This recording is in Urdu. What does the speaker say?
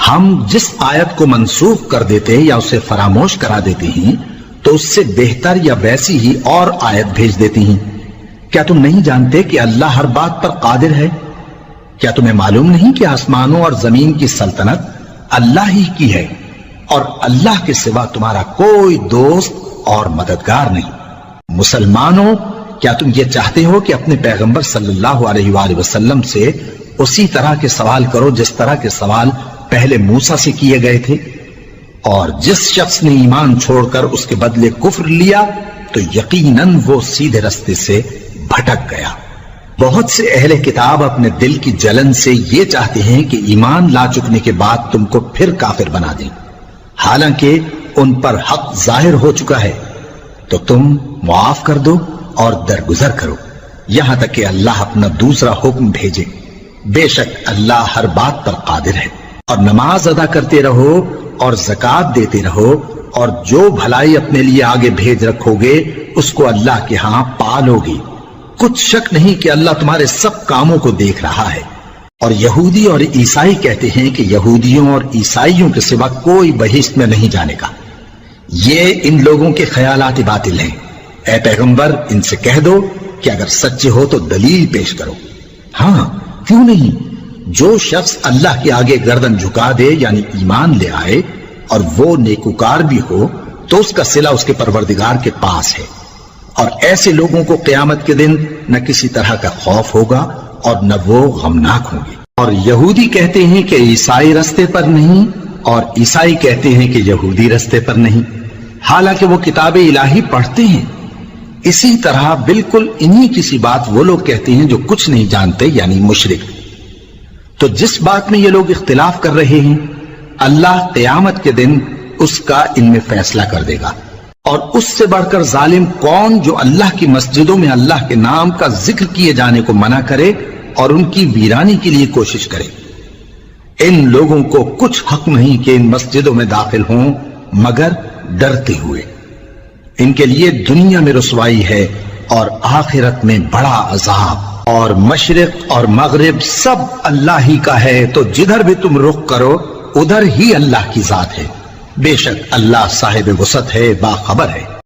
ہم جس آیت کو منسوخ کر دیتے یا اسے فراموش کرا دیتے ہیں تو اس سے بہتر یا ویسی ہی اور آیت بھیج دیتی ہیں۔ کیا تم نہیں جانتے کہ اللہ ہر بات پر قادر ہے؟ کیا تمہیں معلوم نہیں کہ آسمانوں اور زمین کی سلطنت اللہ ہی کی ہے اور اللہ کے سوا تمہارا کوئی دوست اور مددگار نہیں؟ مسلمانوں، کیا تم یہ چاہتے ہو کہ اپنے پیغمبر صلی اللہ علیہ وآلہ وسلم سے اسی طرح کے سوال کرو جس طرح کے سوال پہلے موسیٰ سے کیے گئے تھے؟ اور جس شخص نے ایمان چھوڑ کر اس کے بدلے کفر لیا تو یقیناً وہ سیدھے رستے سے بھٹک گیا۔ بہت سے اہل کتاب اپنے دل کی جلن سے یہ چاہتے ہیں کہ ایمان لا چکنے کے بعد تم کو پھر کافر بنا دیں، حالانکہ ان پر حق ظاہر ہو چکا ہے۔ تو تم معاف کر دو اور درگزر کرو یہاں تک کہ اللہ اپنا دوسرا حکم بھیجے۔ بے شک اللہ ہر بات پر قادر ہے۔ اور نماز ادا کرتے رہو اور زکوٰۃ دیتے رہو، اور جو بھلائی اپنے لیے آگے بھیج رکھو گے اس کو اللہ کے ہاں پالو گے۔ کچھ شک نہیں کہ اللہ تمہارے سب کاموں کو دیکھ رہا ہے۔ اور یہودی اور عیسائی کہتے ہیں کہ یہودیوں اور عیسائیوں کے سوا کوئی بہشت میں نہیں جانے کا۔ یہ ان لوگوں کے خیالات باطل ہیں۔ اے پیغمبر، ان سے کہہ دو کہ اگر سچے ہو تو دلیل پیش کرو۔ ہاں، کیوں نہیں؟ جو شخص اللہ کے آگے گردن جھکا دے یعنی ایمان لے آئے اور وہ نیکوکار بھی ہو تو اس کا صلہ اس کے پروردگار کے پاس ہے۔ اور ایسے لوگوں کو قیامت کے دن نہ کسی طرح کا خوف ہوگا اور نہ وہ غمناک ہوں گے۔ اور یہودی کہتے ہیں کہ عیسائی رستے پر نہیں، اور عیسائی کہتے ہیں کہ یہودی رستے پر نہیں، حالانکہ وہ کتاب الہی پڑھتے ہیں۔ اسی طرح بالکل انہی کسی بات وہ لوگ کہتے ہیں جو کچھ نہیں جانتے یعنی مشرک۔ تو جس بات میں یہ لوگ اختلاف کر رہے ہیں اللہ قیامت کے دن اس کا ان میں فیصلہ کر دے گا۔ اور اس سے بڑھ کر ظالم کون جو اللہ کی مسجدوں میں اللہ کے نام کا ذکر کیے جانے کو منع کرے اور ان کی ویرانی کے لیے کوشش کرے۔ ان لوگوں کو کچھ حق نہیں کہ ان مسجدوں میں داخل ہوں مگر ڈرتے ہوئے۔ ان کے لیے دنیا میں رسوائی ہے اور آخرت میں بڑا عذاب۔ اور مشرق اور مغرب سب اللہ ہی کا ہے، تو جدھر بھی تم رخ کرو ادھر ہی اللہ کی ذات ہے۔ بے شک اللہ صاحب وسعت ہے، باخبر ہے۔